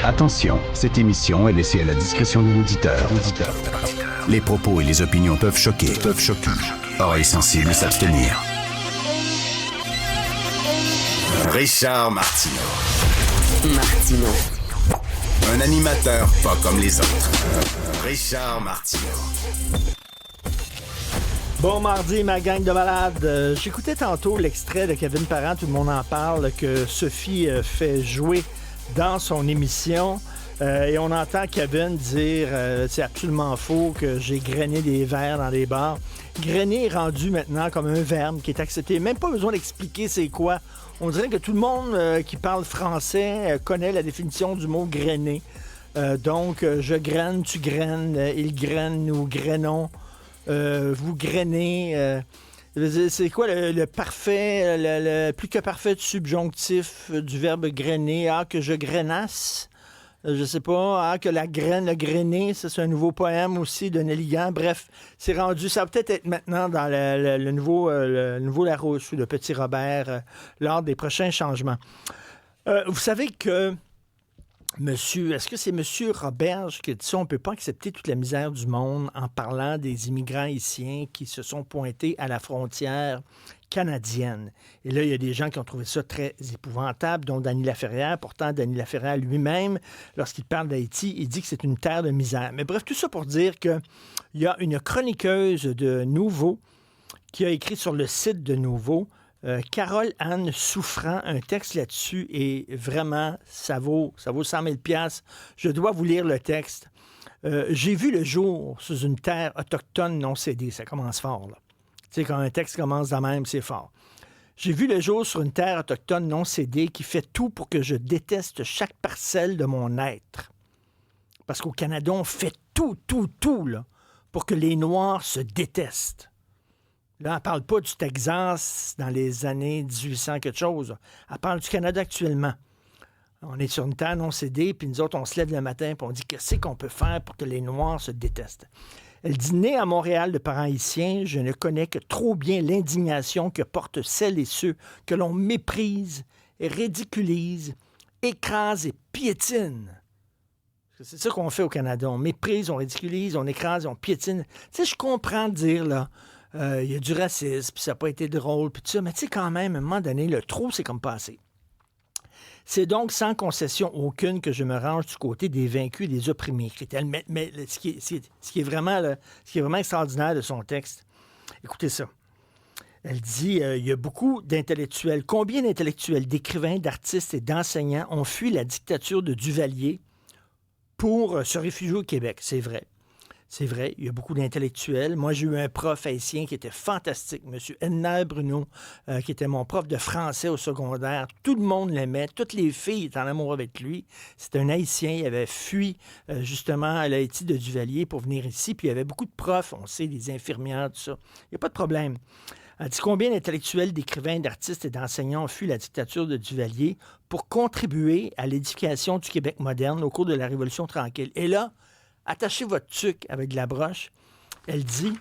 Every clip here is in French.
Attention, cette émission est laissée à la discrétion de l'auditeur. Les propos et les opinions peuvent choquer. Oreilles sensibles s'abstenir. Richard Martineau. Un animateur pas comme les autres. Richard Martineau. Bon mardi, ma gang de malades. J'écoutais tantôt l'extrait de Kevin Parent, tout le monde en parle, que Sophie fait jouer dans son émission. Et on entend Kevin dire c'est absolument faux que j'ai grainé des verres dans des bars. Grainer est rendu maintenant comme un verbe qui est accepté. Même pas besoin d'expliquer c'est quoi. On dirait que tout le monde qui parle français connaît la définition du mot grainer. Donc, je graine, tu graines, il graine, nous grainons. Vous grainez. C'est quoi le parfait, le plus que parfait subjonctif du verbe grainer? Ah, que je grainasse. Je sais pas. Ah, que la graine, le grainer, ça, c'est un nouveau poème aussi de Nelligan. Bref, c'est rendu. Ça va peut-être être maintenant dans le nouveau Larousse ou le Petit Robert lors des prochains changements. Vous savez que est-ce que c'est M. Roberge qui dit ça? On ne peut pas accepter toute la misère du monde en parlant des immigrants haïtiens qui se sont pointés à la frontière canadienne. Et là, il y a des gens qui ont trouvé ça très épouvantable, dont Dany Laferrière. Pourtant, Dany Laferrière lui-même, lorsqu'il parle d'Haïti, il dit que c'est une terre de misère. Mais bref, tout ça pour dire qu'il y a une chroniqueuse de Nouveau qui a écrit sur le site de Nouveau, Carole-Anne Souffrant, un texte là-dessus, et vraiment, ça vaut 100 000 $. Je dois vous lire le texte. J'ai vu le jour sous une terre autochtone non cédée. Ça commence fort, là. Tu sais, quand un texte commence de même, c'est fort. J'ai vu le jour sur une terre autochtone non cédée qui fait tout pour que je déteste chaque parcelle de mon être. Parce qu'au Canada, on fait tout, là, pour que les Noirs se détestent. Là, elle ne parle pas du Texas dans les années 1800 quelque chose. Elle parle du Canada actuellement. On est sur une terre non cédée, puis nous autres, on se lève le matin, puis on dit qu'est-ce qu'on peut faire pour que les Noirs se détestent. Elle dit, née à Montréal de parents haïtiens, je ne connais que trop bien l'indignation que portent celles et ceux que l'on méprise, ridiculise, écrase et piétine. C'est ça qu'on fait au Canada. On méprise, on ridiculise, on écrase, on piétine. Tu sais, je comprends de dire, là, il y a du racisme, puis ça n'a pas été drôle, puis tout ça. Mais tu sais, quand même, à un moment donné, le trop, c'est comme passé. C'est donc sans concession aucune que je me range du côté des vaincus et des opprimés. Mais ce qui est vraiment extraordinaire de son texte, écoutez ça. Elle dit, il y a beaucoup d'intellectuels. Combien d'intellectuels, d'écrivains, d'artistes et d'enseignants ont fui la dictature de Duvalier pour se réfugier au Québec? C'est vrai. C'est vrai, il y a beaucoup d'intellectuels. Moi, j'ai eu un prof haïtien qui était fantastique, M. Henner Bruno, qui était mon prof de français au secondaire. Tout le monde l'aimait, toutes les filles étaient en amour avec lui. C'était un Haïtien, il avait fui justement à l'Haïti de Duvalier pour venir ici, puis il y avait beaucoup de profs, on sait, des infirmières, tout ça. Il n'y a pas de problème. Elle dit combien d'intellectuels, d'écrivains, d'artistes et d'enseignants ont fui la dictature de Duvalier pour contribuer à l'édification du Québec moderne au cours de la Révolution tranquille. Et là, attachez votre tuque avec de la broche. Elle dit,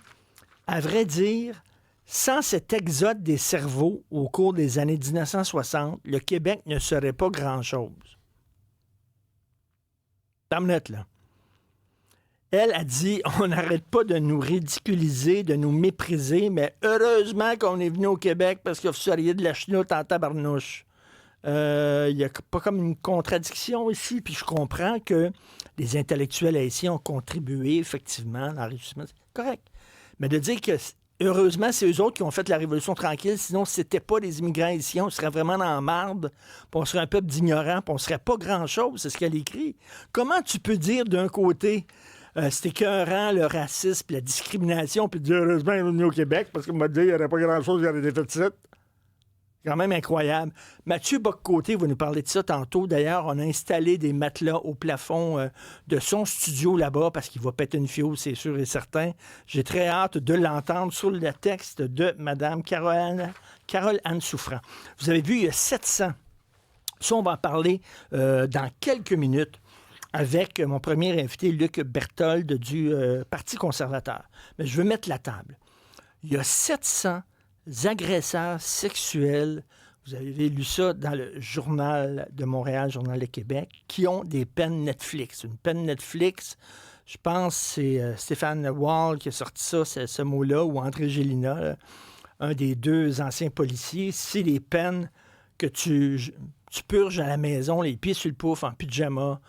à vrai dire, sans cet exode des cerveaux au cours des années 1960, le Québec ne serait pas grand-chose. T'as minute, là. Elle a dit, on n'arrête pas de nous ridiculiser, de nous mépriser, mais heureusement qu'on est venu au Québec parce que vous seriez de la chenoute en tabarnouche. Il n'y a pas comme une contradiction ici, puis je comprends que les intellectuels haïtiens ont contribué effectivement à l'enrichissement. C'est correct. Mais de dire que, heureusement, c'est eux autres qui ont fait la Révolution tranquille, sinon, si c'était pas des immigrants haïtiens, on serait vraiment dans la marde, puis on serait un peuple d'ignorants, puis on serait pas grand-chose, c'est ce qu'elle écrit. Comment tu peux dire d'un côté, c'est écœurant, le racisme, la discrimination, puis dire, heureusement, on est venu au Québec, parce qu'on m'a dit, il n'y aurait pas grand-chose, il y aurait des déficits. Quand même incroyable. Mathieu Boccoté va nous parler de ça tantôt. D'ailleurs, on a installé des matelas au plafond de son studio là-bas parce qu'il va péter une fiole, c'est sûr et certain. J'ai très hâte de l'entendre sur le texte de Mme Carole-Anne Souffrant. Vous avez vu, il y a 700. Ça, on va en parler dans quelques minutes avec mon premier invité, Luc Berthold du Parti conservateur. Mais je veux mettre la table. Il y a 700 agresseurs sexuels vous avez lu ça dans le Journal de Montréal, Journal de Québec, qui ont des peines Netflix. Une peine Netflix, je pense c'est Stéphane Wall qui a sorti ça, ce mot-là, ou André Gélina, là, un des deux anciens policiers. C'est les peines que tu purges à la maison, les pieds sur le pouf, en pyjama,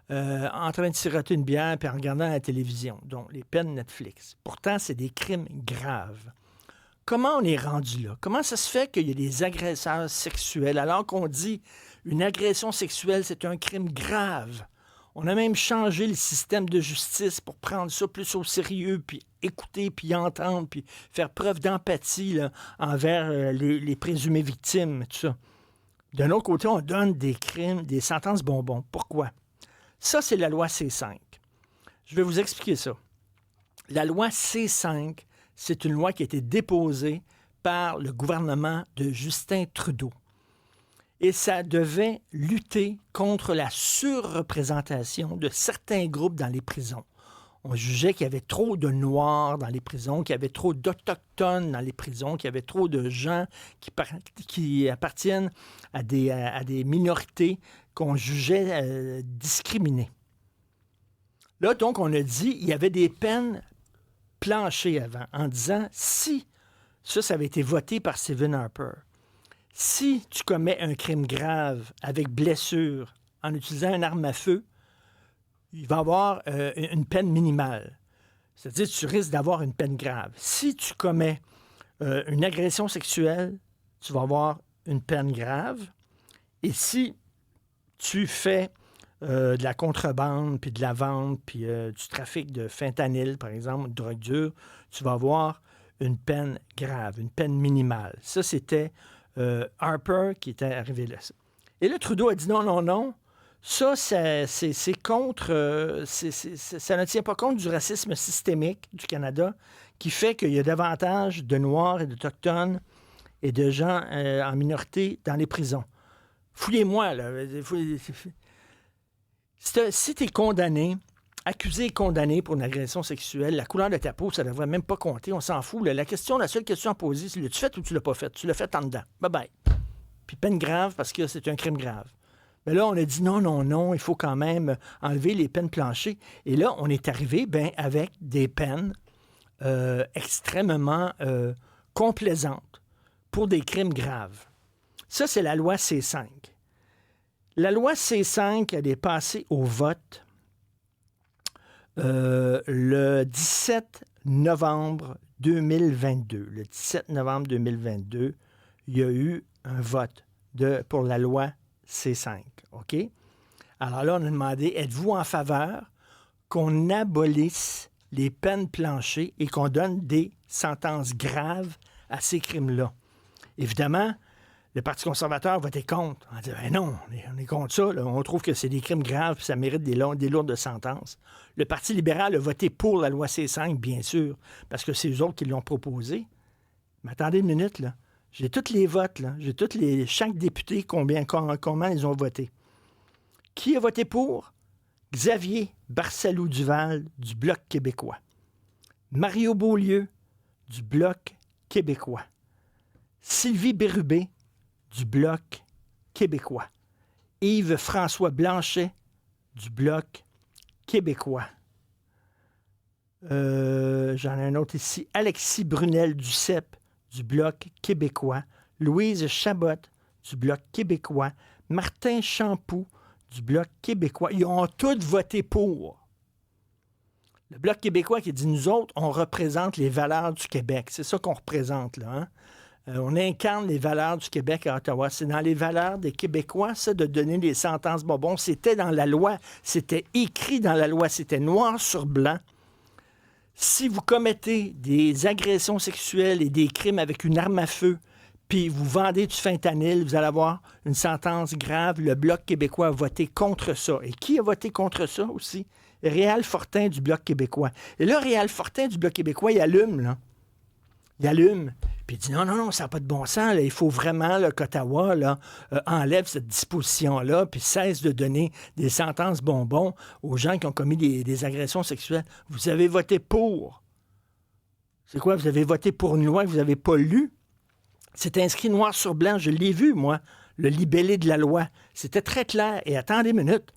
en train de siroter une bière puis en regardant la télévision. Donc, les peines Netflix. Pourtant, c'est des crimes graves. Comment on est rendu là? Comment ça se fait qu'il y a des agresseurs sexuels alors qu'on dit une agression sexuelle, c'est un crime grave? On a même changé le système de justice pour prendre ça plus au sérieux, puis écouter, puis entendre, puis faire preuve d'empathie là, envers les présumées victimes, tout ça. D'un autre côté, on donne des crimes, des sentences bonbons. Pourquoi? Ça, c'est la loi C5. Je vais vous expliquer ça. La loi C5, c'est une loi qui a été déposée par le gouvernement de Justin Trudeau. Et ça devait lutter contre la surreprésentation de certains groupes dans les prisons. On jugeait qu'il y avait trop de Noirs dans les prisons, qu'il y avait trop d'Autochtones dans les prisons, qu'il y avait trop de gens qui appartiennent à des minorités qu'on jugeait discriminées. Là, donc, on a dit qu'il y avait des peines planchées avant, en disant, si, ça avait été voté par Stephen Harper, si tu commets un crime grave avec blessure en utilisant une arme à feu, il va y avoir une peine minimale. C'est-à-dire que tu risques d'avoir une peine grave. Si tu commets une agression sexuelle, tu vas avoir une peine grave. Et si tu fais de la contrebande, puis de la vente, puis du trafic de fentanyl, par exemple, de drogue dure, tu vas avoir une peine grave, une peine minimale. Ça, c'était Harper qui était arrivé là. Et là, Trudeau a dit non, non, non. Ça, c'est contre... ça ne tient pas compte du racisme systémique du Canada qui fait qu'il y a davantage de Noirs et d'Autochtones et de gens en minorité dans les prisons. Fouillez-moi, là. Si tu es condamné, accusé et condamné pour une agression sexuelle, la couleur de ta peau, ça ne devrait même pas compter. On s'en fout. Là. La seule question à poser, c'est l'as-tu fait ou tu l'as pas fait? Tu l'as fait en dedans. Bye-bye. Puis peine grave parce que c'est un crime grave. Mais là, on a dit non, non, non, il faut quand même enlever les peines planchées. Et là, on est arrivé avec des peines extrêmement complaisantes pour des crimes graves. Ça, c'est la loi C5. La loi C5, elle est passée au vote le 17 novembre 2022. Le 17 novembre 2022, il y a eu un vote pour la loi C5, OK? Alors là, on a demandé, êtes-vous en faveur qu'on abolisse les peines planchées et qu'on donne des sentences graves à ces crimes-là? Évidemment, le Parti conservateur votait contre. On dit, ben non, on est contre ça. Là. On trouve que c'est des crimes graves et ça mérite des lourdes sentences. Le Parti libéral a voté pour la loi C5, bien sûr, parce que c'est eux autres qui l'ont proposé. Mais attendez une minute, là. J'ai tous les votes, là. J'ai chaque député, comment ils ont voté. Qui a voté pour? Xavier Barsalou-Duval, du Bloc québécois. Mario Beaulieu, du Bloc québécois. Sylvie Bérubé, du Bloc québécois. Yves-François Blanchet, du Bloc québécois. J'en ai un autre ici. Alexis Brunel du CEP, du Bloc québécois. Louise Chabot, du Bloc québécois. Martin Champoux, du Bloc québécois. Ils ont tous voté pour. Le Bloc québécois qui dit, nous autres, on représente les valeurs du Québec. C'est ça qu'on représente, là, hein? On incarne les valeurs du Québec à Ottawa. C'est dans les valeurs des Québécois, ça, de donner des sentences bonbons. C'était dans la loi. C'était écrit dans la loi. C'était noir sur blanc. Si vous commettez des agressions sexuelles et des crimes avec une arme à feu, puis vous vendez du fentanyl, vous allez avoir une sentence grave. Le Bloc québécois a voté contre ça. Et qui a voté contre ça aussi? Réal Fortin du Bloc québécois. Et là, Réal Fortin du Bloc québécois, il allume, là. Il allume, puis il dit non, ça n'a pas de bon sens. Là. Il faut vraiment qu'Ottawa enlève cette disposition-là, puis cesse de donner des sentences bonbons aux gens qui ont commis des agressions sexuelles. Vous avez voté pour. C'est quoi? Vous avez voté pour une loi que vous n'avez pas lue? C'est inscrit noir sur blanc. Je l'ai vu, moi, le libellé de la loi. C'était très clair. Et attendez une minute.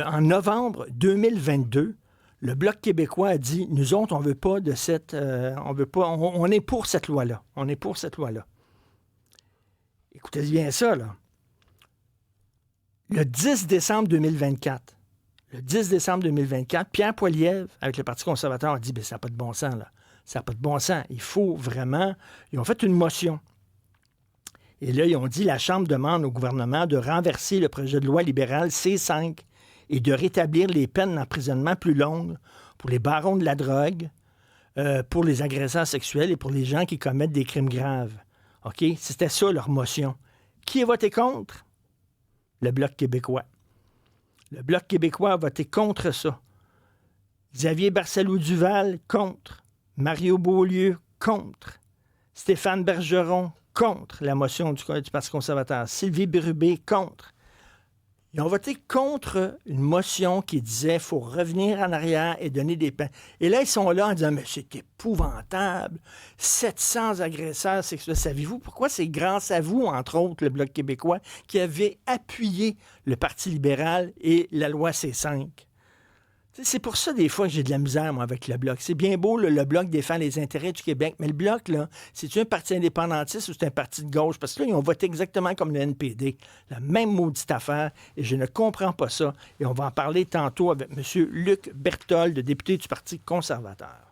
En novembre 2022, le Bloc québécois a dit, nous autres, on veut pas de cette... on veut pas... On est pour cette loi-là. On est pour cette loi-là. Écoutez bien ça, là. Le 10 décembre 2024, Pierre Poilievre, avec le Parti conservateur, a dit, ça n'a pas de bon sens, là. Ça n'a pas de bon sens. Il faut vraiment... Ils ont fait une motion. Et là, ils ont dit, la Chambre demande au gouvernement de renverser le projet de loi libéral C5 et de rétablir les peines d'emprisonnement plus longues pour les barons de la drogue, pour les agresseurs sexuels et pour les gens qui commettent des crimes graves. OK? C'était ça, leur motion. Qui a voté contre? Le Bloc québécois. Le Bloc québécois a voté contre ça. Xavier Barcelou-Duval, contre. Mario Beaulieu, contre. Stéphane Bergeron, contre la motion du Parti conservateur. Sylvie Bérubé, contre. Ils ont voté contre une motion qui disait qu'il faut revenir en arrière et donner des peines. Et là, ils sont là en disant, mais c'est épouvantable. 700 agresseurs sexuels. Savez-vous pourquoi? C'est grâce à vous, entre autres, le Bloc québécois, qui avait appuyé le Parti libéral et la loi C5. C'est pour ça, des fois, que j'ai de la misère, moi, avec le Bloc. C'est bien beau, le Bloc défend les intérêts du Québec, mais le Bloc, là, c'est-tu un parti indépendantiste ou c'est un parti de gauche? Parce que là, ils ont voté exactement comme le NPD. La même maudite affaire, et je ne comprends pas ça. Et on va en parler tantôt avec M. Luc Berthold, député du Parti conservateur.